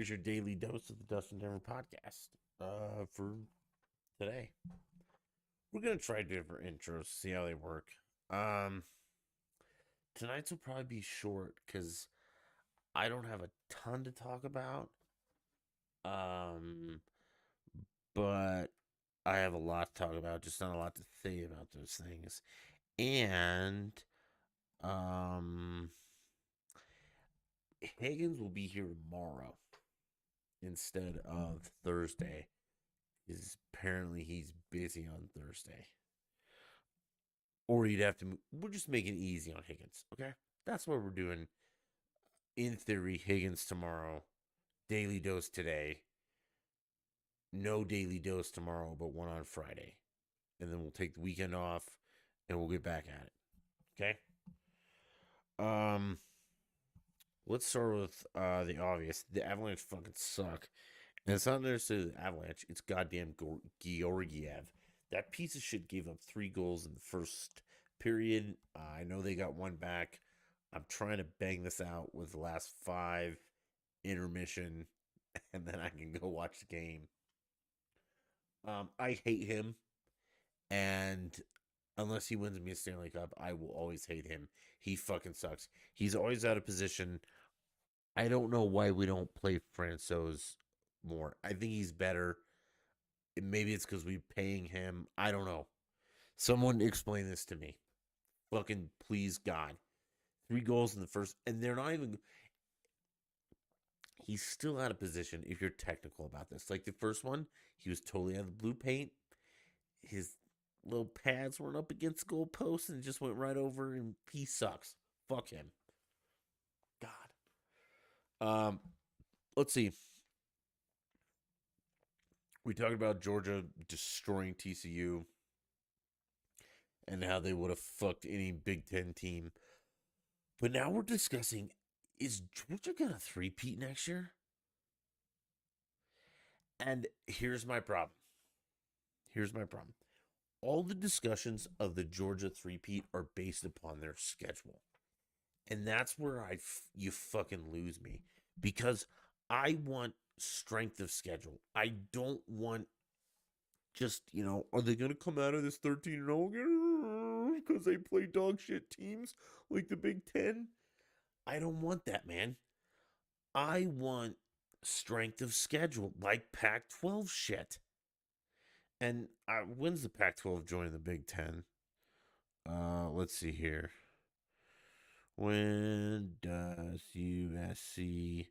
Here's your daily dose of the Dustin Denver podcast for today. We're gonna try different intros, see how they work. Um, Tonight's will probably be short because I don't have a ton to talk about. Um, but I have a lot to talk about, just not a lot to say about those things. And um, Higgins will be here tomorrow instead of Thursday. Is apparently he's busy on Thursday. Or you'd have to. We're just making it easy on Higgins. Okay, that's what we're doing. In theory, Higgins tomorrow, daily dose today. No daily dose tomorrow, but one on Friday, and then we'll take the weekend off, and we'll get back at it. Okay. Um, let's start with the obvious. The Avalanche fucking suck, and it's not necessarily the Avalanche. It's goddamn Georgiev. That piece of shit gave up 3 goals in the first period. I know they got one back. I'm trying to bang this out with the last 5 intermission, and then I can go watch the game. I hate him, and unless he wins me a Stanley Cup, I will always hate him. He fucking sucks. He's always out of position. I don't know why we don't play Francouz more. I think he's better. Maybe it's because we're paying him. I don't know. Someone explain this to me. Fucking please, God. 3 goals in the first, and they're not even. He's still out of position if you're technical about this. Like the first one, he was totally out of the blue paint. His little pads weren't up against goal posts and just went right over, and he sucks. Fuck him. God. Let's see. We talked about Georgia destroying TCU and how they would have fucked any Big Ten team. But now we're discussing, is Georgia gonna three-peat next year? And here's my problem. Here's my problem. All the discussions of the Georgia three-peat are based upon their schedule. And that's where you fucking lose me. Because I want strength of schedule. I don't want just, are they going to come out of this 13-0 because they play dog shit teams like the Big Ten? I don't want that, man. I want strength of schedule like Pac 12 shit. And when's the Pac 12 joining the Big Ten? Let's see here. When does USC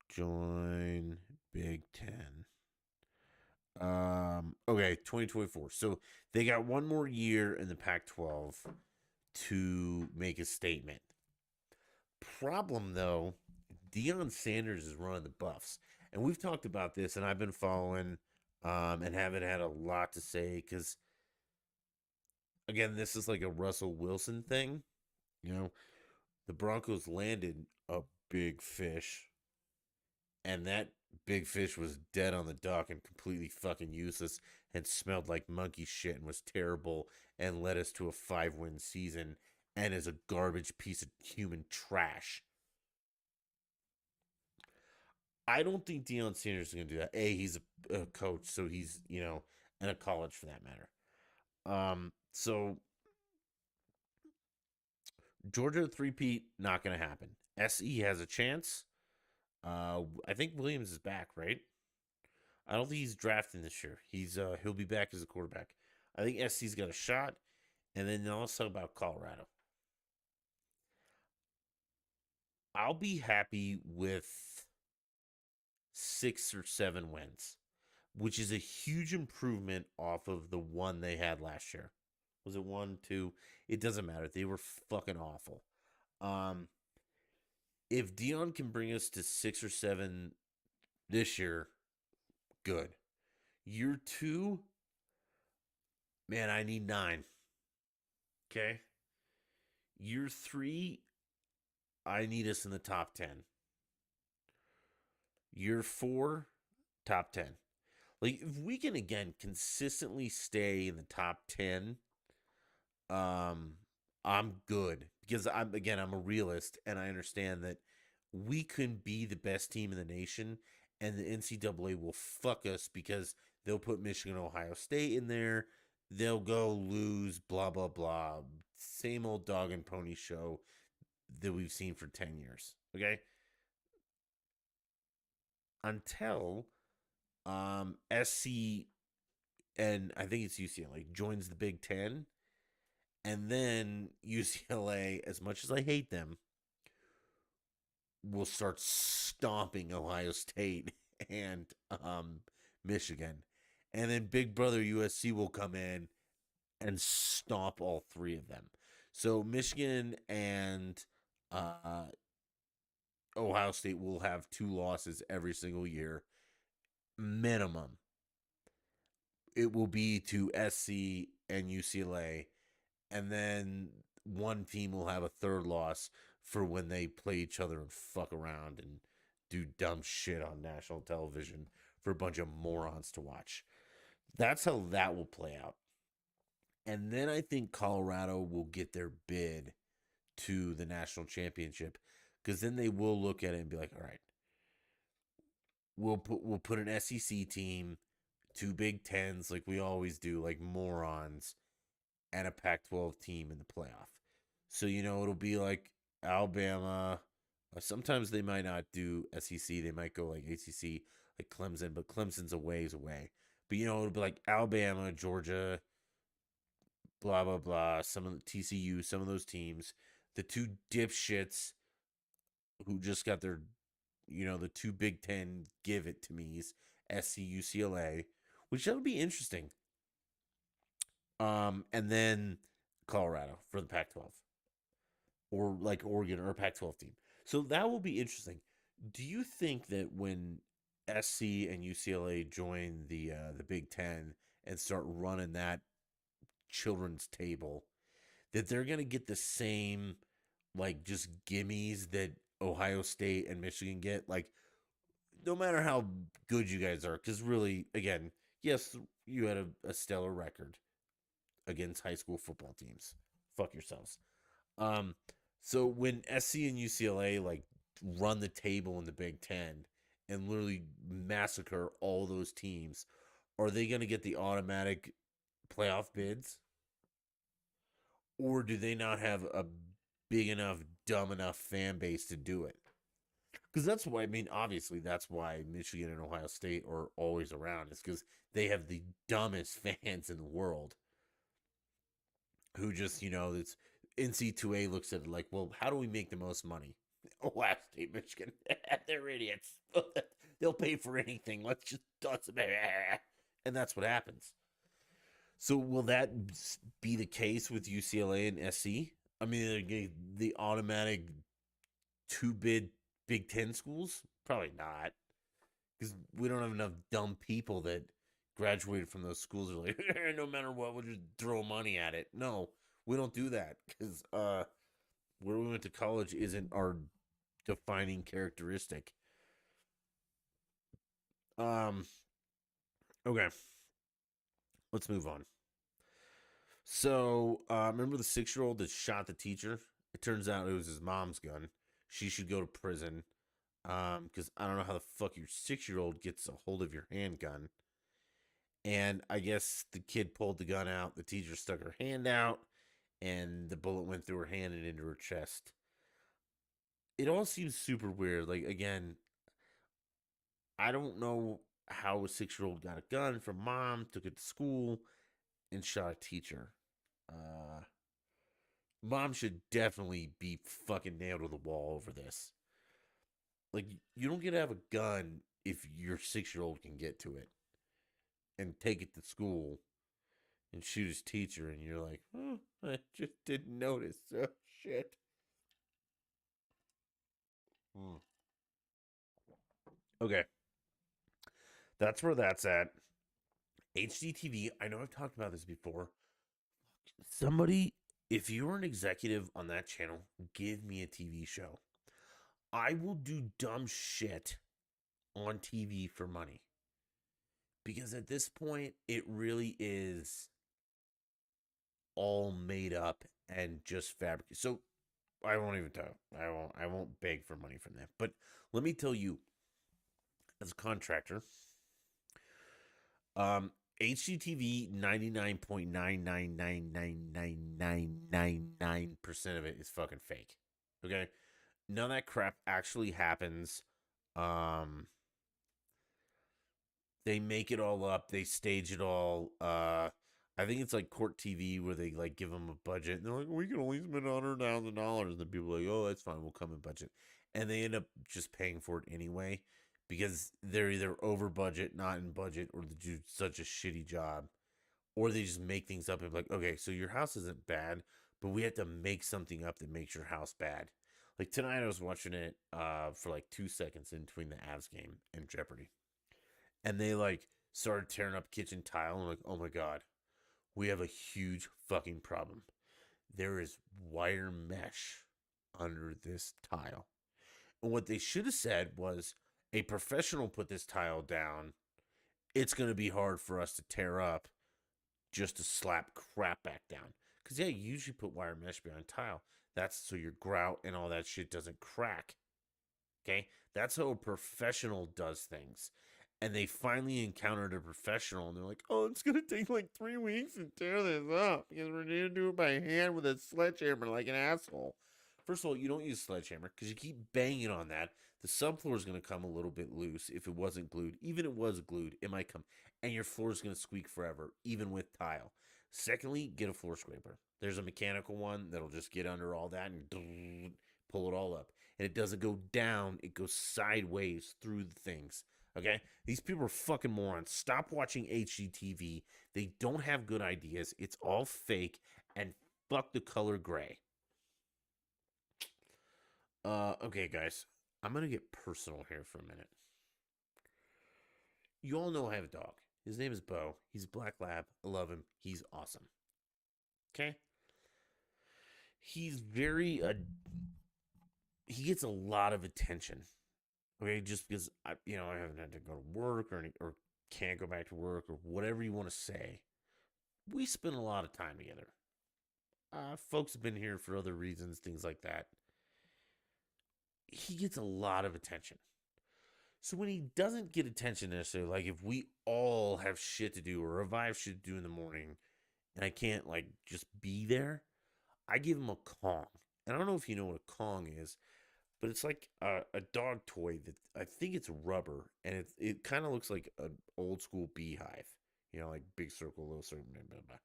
join Big Ten? Okay, 2024. So they got one more year in the Pac 12 to make a statement. Problem though, Deion Sanders is running the Buffs. And we've talked about this, and I've been following and haven't had a lot to say because, again, this is like a Russell Wilson thing. The Broncos landed a big fish, and that big fish was dead on the dock and completely fucking useless and smelled like monkey shit and was terrible and led us to a 5-win season and is a garbage piece of human trash. I don't think Deion Sanders is going to do that. He's a coach, so he's, and a college for that matter. So Georgia three-peat, not going to happen. SE has a chance. I think Williams is back, right? I don't think he's drafting this year. He'll be back as a quarterback. I think SC's got a shot. And then let's talk about Colorado. I'll be happy with 6 or 7 wins, which is a huge improvement off of the one they had last year. Was it 1, 2? It doesn't matter. They were fucking awful. If Deion can bring us to 6 or 7 this year, good. Year 2, man, I need 9. Okay. Year 3, I need us in the top 10. Year 4, top 10. Like, if we can, again, consistently stay in the top 10, I'm good. Because I'm a realist, and I understand that we can be the best team in the nation and the NCAA will fuck us because they'll put Michigan, Ohio State in there. They'll go lose, blah, blah, blah. Same old dog and pony show that we've seen for 10 years. Okay. Until SC and I think it's UCLA joins the Big Ten. And then UCLA, as much as I hate them, will start stomping Ohio State and Michigan. And then Big Brother USC will come in and stomp all three of them. So Michigan and Ohio State will have 2 losses every single year, minimum. It will be to SC and UCLA, and then one team will have a third loss for when they play each other and fuck around and do dumb shit on national television for a bunch of morons to watch. That's how that will play out. And then I think Colorado will get their bid to the national championship because then they will look at it and be like, all right, we'll put an SEC team, 2 Big Tens like we always do, like morons, and a Pac-12 team in the playoff. So it'll be like Alabama. Sometimes they might not do SEC. They might go like ACC, like Clemson, but Clemson's a ways away. But it'll be like Alabama, Georgia, blah blah blah. Some of the TCU, some of those teams, the 2 dipshits who just got their, the 2 Big Ten give it to me's, SC UCLA, which that'll be interesting. And then Colorado for the Pac-12, or like Oregon or a Pac-12 team. So that will be interesting. Do you think that when SC and UCLA join the Big Ten and start running that children's table, that they're gonna get the same like just gimmies that Ohio State and Michigan get? Like, no matter how good you guys are, because really, again, yes, you had a stellar record against high school football teams. Fuck yourselves. So when SC and UCLA like run the table in the Big Ten and literally massacre all those teams, are they going to get the automatic playoff bids, or do they not have a big enough, dumb enough fan base to do it? Because that's why, I mean, obviously, that's why Michigan and Ohio State are always around, is because they have the dumbest fans in the world who just, it's NC2A looks at it like, well, how do we make the most money? Ohio State, Michigan, they're idiots. They'll pay for anything. Let's just toss them. And that's what happens. So will that be the case with UCLA and SC? I mean, the automatic 2 Big Ten schools? Probably not, because we don't have enough dumb people that graduated from those schools are like, no matter what, we'll just throw money at it. No, we don't do that, because where we went to college isn't our defining characteristic. Okay, let's move on. So, remember the 6-year-old that shot the teacher? It turns out it was his mom's gun. She should go to prison. Because I don't know how the fuck your 6-year-old gets a hold of your handgun. And I guess the kid pulled the gun out. The teacher stuck her hand out, and the bullet went through her hand and into her chest. It all seems super weird. Like, again, I don't know how a 6-year-old got a gun from mom, took it to school, and shot a teacher. Mom should definitely be fucking nailed to the wall over this. Like, you don't get to have a gun if your 6-year-old can get to it and take it to school and shoot his teacher, and you're like, oh, I just didn't notice. Oh, shit. Okay. That's where that's at. HGTV, I know I've talked about this before. Somebody, if you're an executive on that channel, give me a TV show. I will do dumb shit on TV for money. Because at this point, it really is all made up and just fabricated. So I won't even talk. I won't beg for money from them. But let me tell you, as a contractor. HGTV 99.9999999% of it is fucking fake. Okay? None of that crap actually happens. Um they make it all up, they stage it all. I think it's like Court TV where they like give them a budget and they're like, we can only spend $100,000, and the people are like, oh, that's fine, we'll come in budget, and they end up just paying for it anyway because they're either over budget, not in budget, or they do such a shitty job, or they just make things up and be like, okay, so your house isn't bad, but we have to make something up that makes your house bad. Like tonight, I was watching it for like 2 seconds in between the Avs game and Jeopardy, and they like started tearing up kitchen tile. And I'm like, oh my god, we have a huge fucking problem. There is wire mesh under this tile. And what they should have said was, a professional put this tile down. It's going to be hard for us to tear up just to slap crap back down. Because, yeah, you usually put wire mesh behind tile. That's so your grout and all that shit doesn't crack. Okay? That's how a professional does things. And they finally encountered a professional, and they're like, oh, it's going to take like 3 weeks to tear this up because we're going to do it by hand with a sledgehammer like an asshole. First of all, you don't use a sledgehammer because you keep banging on that. The subfloor is going to come a little bit loose if it wasn't glued. Even if it was glued, it might come. And your floor is going to squeak forever, even with tile. Secondly, get a floor scraper. There's a mechanical one that'll just get under all that and pull it all up. And it doesn't go down, it goes sideways through the things. Okay? These people are fucking morons. Stop watching HGTV. They don't have good ideas. It's all fake. And fuck the color gray. Okay, guys. I'm going to get personal here for a minute. You all know I have a dog. His name is Bo. He's a black lab. I love him. He's awesome. Okay? He's very, he gets a lot of attention. Okay, just because I haven't had to go to work or can't go back to work or whatever you want to say. We spend a lot of time together. Folks have been here for other reasons, things like that. He gets a lot of attention. So when he doesn't get attention necessarily, like if we all have shit to do or if I have shit to do in the morning and I can't like just be there, I give him a Kong. And I don't know if you know what a Kong is, but it's like a dog toy that I think it's rubber, and it kind of looks like an old school beehive, like big circle, little circle, blah, blah, blah.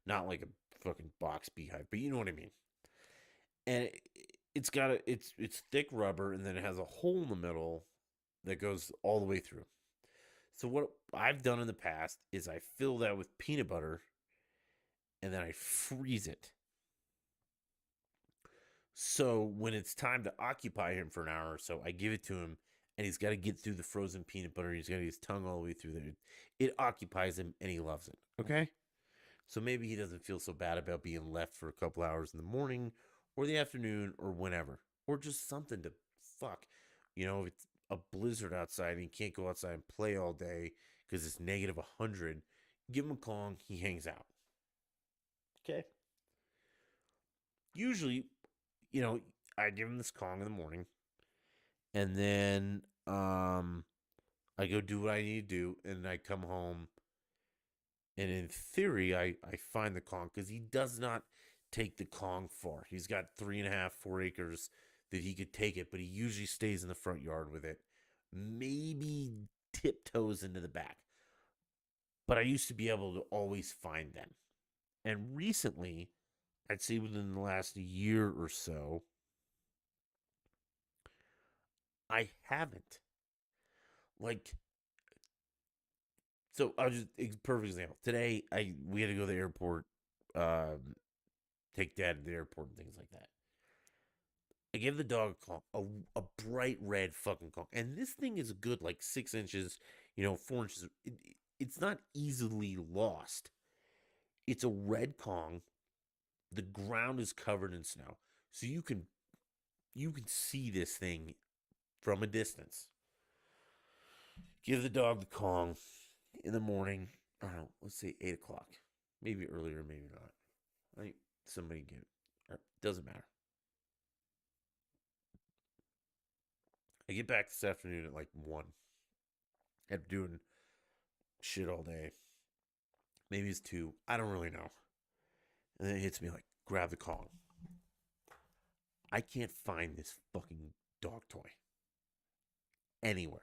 Not like a fucking box beehive, but you know what I mean. And it's got it's thick rubber, and then it has a hole in the middle that goes all the way through. So what I've done in the past is I fill that with peanut butter, and then I freeze it. So when it's time to occupy him for an hour or so, I give it to him, and he's got to get through the frozen peanut butter. He's got to get his tongue all the way through there. It occupies him, and he loves it. Okay? So maybe he doesn't feel so bad about being left for a couple hours in the morning or the afternoon or whenever. Or just something to fuck. If it's a blizzard outside and he can't go outside and play all day because it's negative 100, give him a Kong, he hangs out. Okay? Usually, I give him this Kong in the morning, and then I go do what I need to do, and I come home, and in theory, I find the Kong because he does not take the Kong far. He's got 3.5, 4 acres that he could take it, but he usually stays in the front yard with it, maybe tiptoes into the back. But I used to be able to always find them, and recently, I'd say within the last year or so, I haven't. Like, so I'll just perfect example. Today, we had to go to the airport, take dad to the airport and things like that. I gave the dog a Kong, a bright red fucking Kong, and this thing is good, like 6 inches, 4 inches. It's not easily lost. It's a red Kong. The ground is covered in snow, so you can see this thing from a distance. Give the dog the Kong in the morning. I don't know, let's say 8 o'clock. Maybe earlier, maybe not. I think somebody get it. Doesn't matter. I get back this afternoon at like 1. after doing shit all day. Maybe it's 2. I don't really know. And then it hits me like, grab the Kong. I can't find this fucking dog toy anywhere.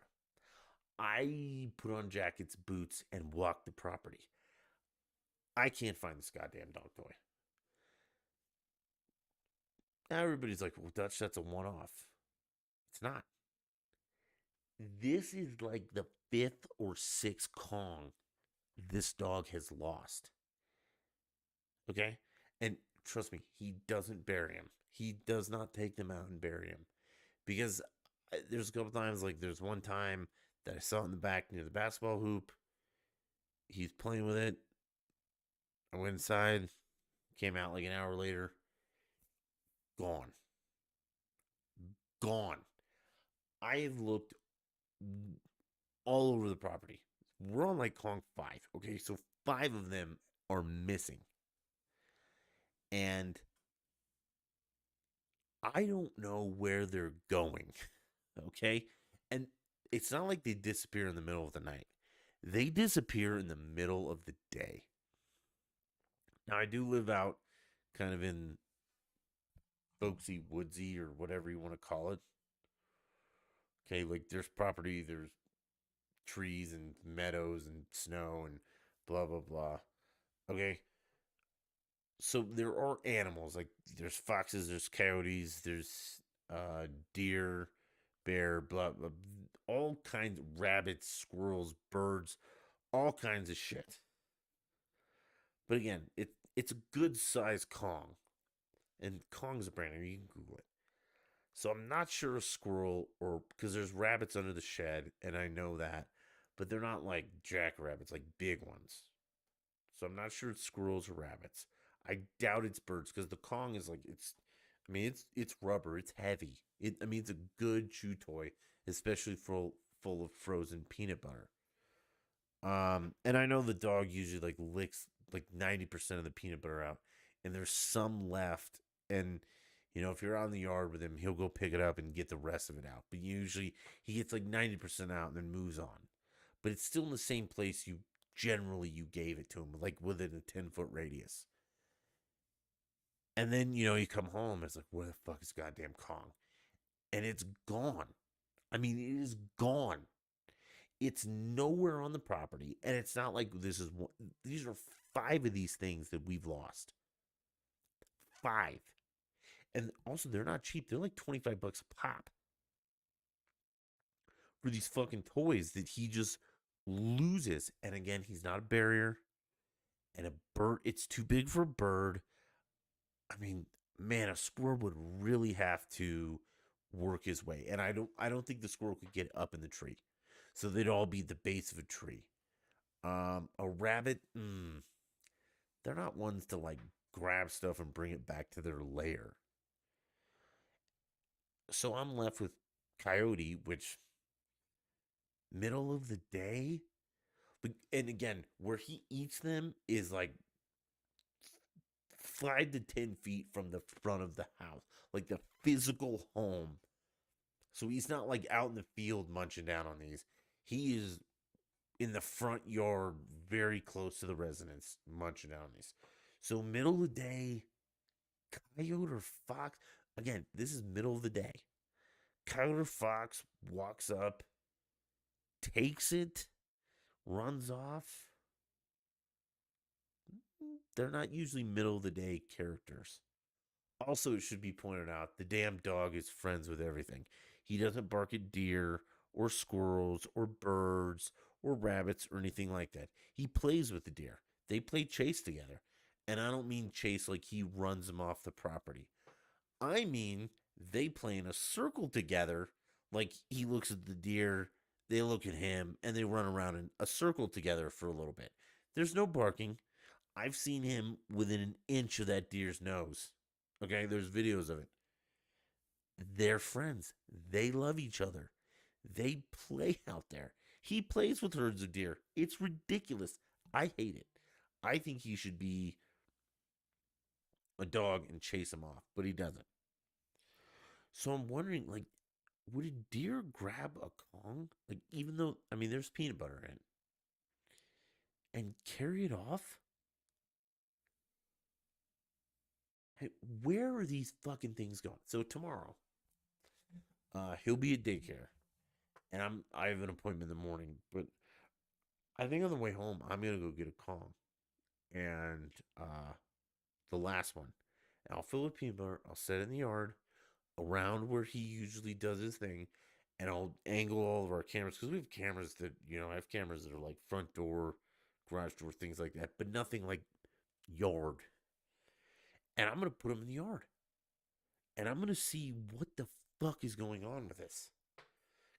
I put on jackets, boots, and walk the property. I can't find this goddamn dog toy. Now everybody's like, well, Dutch, that's a one off. It's not. This is like the 5th or 6th Kong this dog has lost. Okay? And trust me, he doesn't bury him. He does not take them out and bury him. Because there's a couple times, like there's one time that I saw it in the back near the basketball hoop. He's playing with it. I went inside, came out like an hour later. Gone. Gone. I have looked all over the property. We're on like Kong 5. Okay, so 5 of them are missing. And I don't know where they're going. Okay? And it's not like they disappear in the middle of the night. They disappear in the middle of the day. Now, I do live out kind of in folksy, woodsy, or whatever you want to call it. Okay, like there's property, there's trees and meadows and snow and blah, blah, blah. Okay, so there are animals, like there's foxes, there's coyotes, there's deer, bear, blah, blah, all kinds of rabbits, squirrels, birds, all kinds of shit. But again, it's a good sized Kong. And Kong's a brand name, you can Google it. So I'm not sure a squirrel, or because there's rabbits under the shed, and I know that, but they're not like jackrabbits, like big ones. So I'm not sure it's squirrels or rabbits. I doubt it's birds because the Kong is like it's. I mean, it's rubber. It's heavy. I mean, it's a good chew toy, especially full of frozen peanut butter. And I know the dog usually like licks like 90% of the peanut butter out, and there's some left. And if you're out in the yard with him, he'll go pick it up and get the rest of it out. But usually he gets like 90% out and then moves on. But it's still in the same place you gave it to him, like within a 10-foot radius. And then, you come home, it's like, where the fuck is goddamn Kong? And it's gone. I mean, it is gone. It's nowhere on the property. And it's not like this is one. These are 5 of these things that we've lost. 5. And also, they're not cheap. They're like $25 a pop for these fucking toys that he just loses. And again, he's not a barrier. And a bird, it's too big for a bird. I mean, man, a squirrel would really have to work his way. And I don't think the squirrel could get up in the tree. So they'd all be at the base of a tree. A rabbit, they're not ones to like grab stuff and bring it back to their lair. So I'm left with coyote, which middle of the day. But, and again, where he eats them is like 5 to 10 feet from the front of the house, like the physical home. So he's not like out in the field munching down on these. He is in the front yard, very close to the residence, munching down on these. So middle of the day, coyote or fox. Again, this is middle of the day. Coyote or fox walks up, takes it, runs off. They're not usually middle of the day characters. Also, it should be pointed out the damn dog is friends with everything. He doesn't bark at deer or squirrels or birds or rabbits or anything like that. He plays with the deer. They play chase together. And I don't mean chase like he runs them off the property. I mean they play in a circle together, like he looks at the deer, they look at him, and they run around in a circle together for a little bit. There's no barking. I've seen him within an inch of that deer's nose. Okay, there's videos of it. They're friends. They love each other. They play out there. He plays with herds of deer. It's ridiculous. I hate it. I think he should be a dog and chase him off, but he doesn't. So I'm wondering, like, would a deer grab a Kong? Like, even though, I mean, there's peanut butter in it, and carry it off? Hey, where are these fucking things going? So tomorrow, he'll be at daycare, and I have an appointment in the morning. But I think on the way home, I'm gonna go get a Kong and the last one. And I'll fill it with peanut butter. I'll set it in the yard around where he usually does his thing, and I'll angle all of our cameras because we have cameras that I have cameras that are like front door, garage door, things like that, but nothing like yard. And I'm gonna put them in the yard, and I'm gonna see what the fuck is going on with this.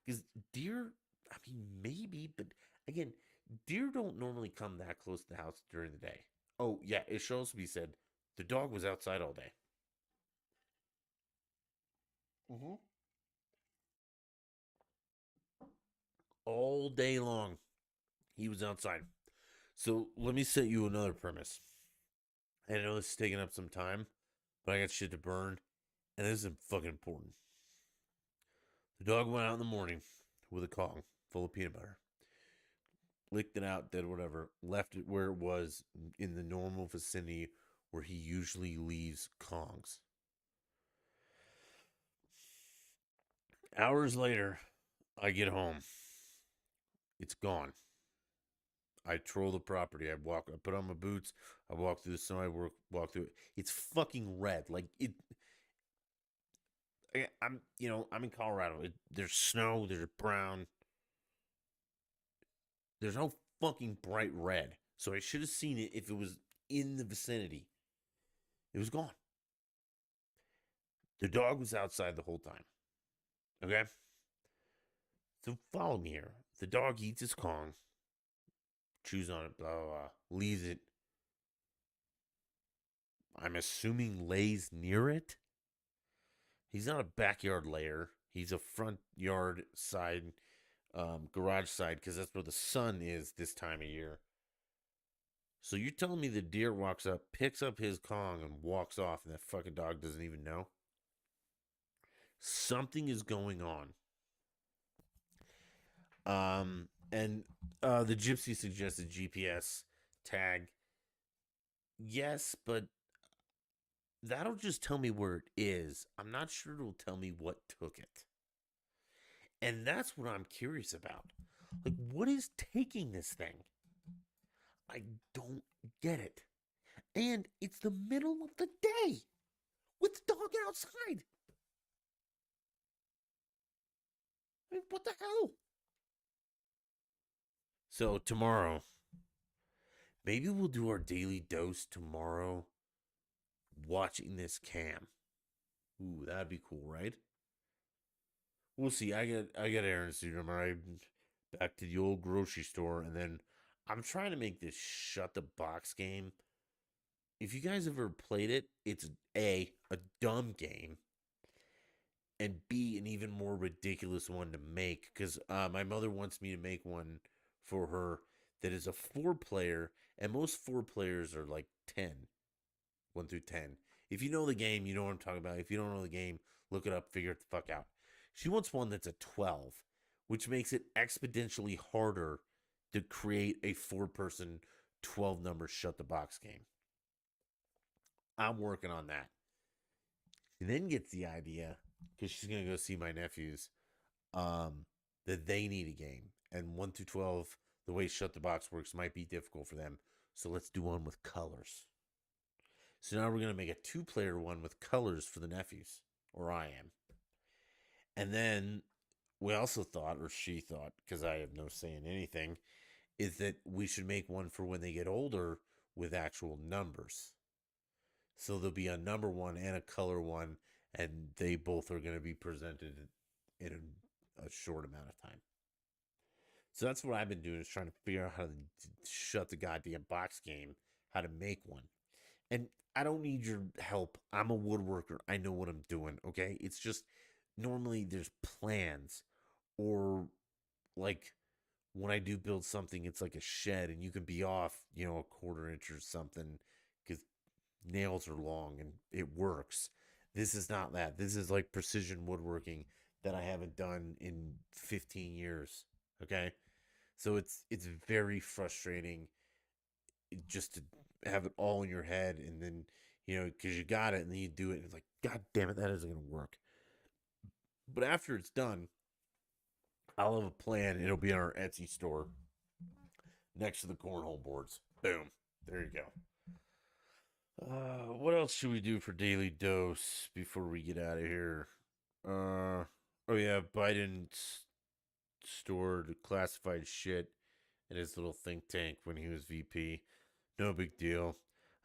Because deer, I mean, maybe, but again, deer don't normally come that close to the house during the day. Oh yeah, it should also be said the dog was outside all day. Mm-hmm. All day long, he was outside. So let me set you another premise. I know this is taking up some time, but I got shit to burn, and this is fucking important. The dog went out in the morning with a Kong full of peanut butter, licked it out, did whatever, left it where it was in the normal vicinity where he usually leaves Kongs. Hours later, I get home. It's gone. I troll the property. I put on my boots. I walk through the snow. Walk through it. It's fucking red. Like it. I'm in Colorado. There's snow. There's brown. There's no fucking bright red. So I should have seen it if it was in the vicinity. It was gone. The dog was outside the whole time. Okay? So follow me here. The dog eats his Kong, chews on it, blah, blah, blah, leaves it. I'm assuming lays near it. He's not a backyard layer. He's a front yard side, garage side, because that's where the sun is this time of year. So you're telling me the deer walks up, picks up his Kong, and walks off, and that fucking dog doesn't even know? Something is going on. And the gypsy suggested GPS tag. Yes, but that'll just tell me where it is. I'm not sure it'll tell me what took it. And that's what I'm curious about. Like, what is taking this thing? I don't get it. And it's the middle of the day with the dog outside. I mean, what the hell? So, tomorrow, maybe we'll do our daily dose tomorrow watching this cam. Ooh, that'd be cool, right? We'll see. I got errands to do tomorrow. I'm back to the old grocery store, and then I'm trying to make this shut the box game. If you guys ever played it, it's a dumb game, and B, an even more ridiculous one to make. Because my mother wants me to make one for her that is a 4 player, and most 4 players are like 10, 1 through 10. If you know the game, you know what I'm talking about. If you don't know the game, look it up, figure it the fuck out. She wants one that's a 12, which makes it exponentially harder to create a 4 person 12 number shut the box game. I'm working on that. She then gets the idea, because she's going to go see my nephews, that they need a game. And 1 through 12, the way shut the box works might be difficult for them. So let's do one with colors. So now we're going to make a 2 player one with colors for the nephews, or I am. And then we also thought, or she thought, because I have no say in anything, is that we should make one for when they get older with actual numbers. So there'll be a number one and a color one, and they both are going to be presented in a short amount of time. So that's what I've been doing, is trying to figure out how to shut the goddamn box game, how to make one. And I don't need your help. I'm a woodworker. I know what I'm doing, okay? It's just normally there's plans, or like when I do build something, it's like a shed and you can be off, a quarter inch or something because nails are long and it works. This is not that. This is like precision woodworking that I haven't done in 15 years. Okay? So it's very frustrating just to have it all in your head, and then because you got it and then you do it and it's like, god damn it, that isn't gonna work. But after it's done, I'll have a plan. It'll be on our Etsy store next to the cornhole boards. Boom, there you go. What else should we do for daily dose before we get out of here? Oh yeah, Biden stored classified shit in his little think tank when he was VP. No big deal.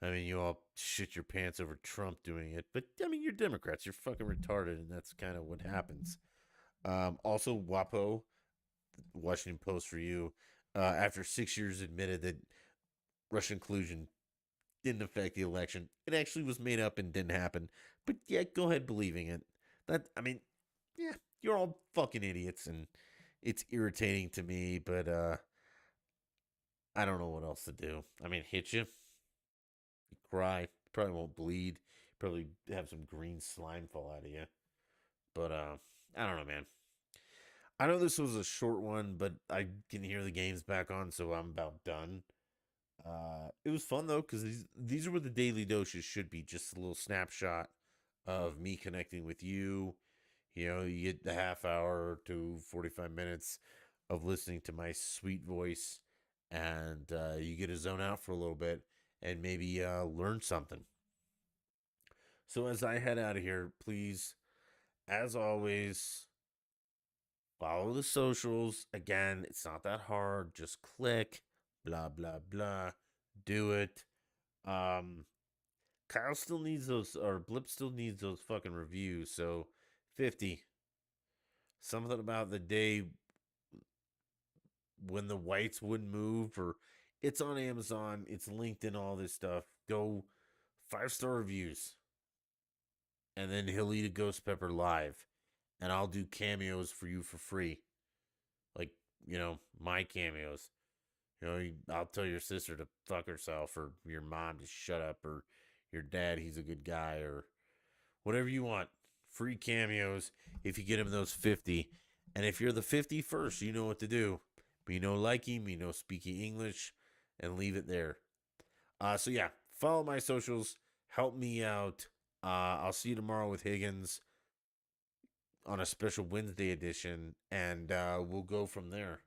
I mean, you all shit your pants over Trump doing it, but I mean, you're Democrats. You're fucking retarded, and that's kind of what happens. Also, WAPO, Washington Post for you, after 6 years, admitted that Russian collusion didn't affect the election. It actually was made up and didn't happen. But yeah, go ahead believing it. That I mean, yeah, you're all fucking idiots, and it's irritating to me. But I don't know what else to do. I mean, hit you cry. You probably won't bleed. Probably have some green slime fall out of you. But I don't know, man. I know this was a short one, but I can hear the games back on, so I'm about done. It was fun though, because these are where the daily doses should be. Just a little snapshot of me connecting with you. You get the half hour to 45 minutes of listening to my sweet voice, and you get to zone out for a little bit and maybe learn something. So as I head out of here, please, as always, follow the socials. Again, it's not that hard. Just click, blah, blah, blah. Do it. Um, Kyle still needs those, or Blip still needs those fucking reviews. So 50. Something about the day when the whites wouldn't move, or it's on Amazon, it's linked in all this stuff. Go 5-star reviews. And then he'll eat a ghost pepper live. And I'll do cameos for you for free. Like, my cameos. I'll tell your sister to fuck herself, or your mom to shut up, or your dad, he's a good guy, or whatever you want. Free cameos if you get him those 50. And if you're the 51st, you know what to do. Me no likey, me no speaking English, and leave it there. So yeah, follow my socials. Help me out. I'll see you tomorrow with Higgins on a special Wednesday edition, and we'll go from there.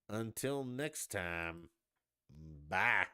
Until next time, bye.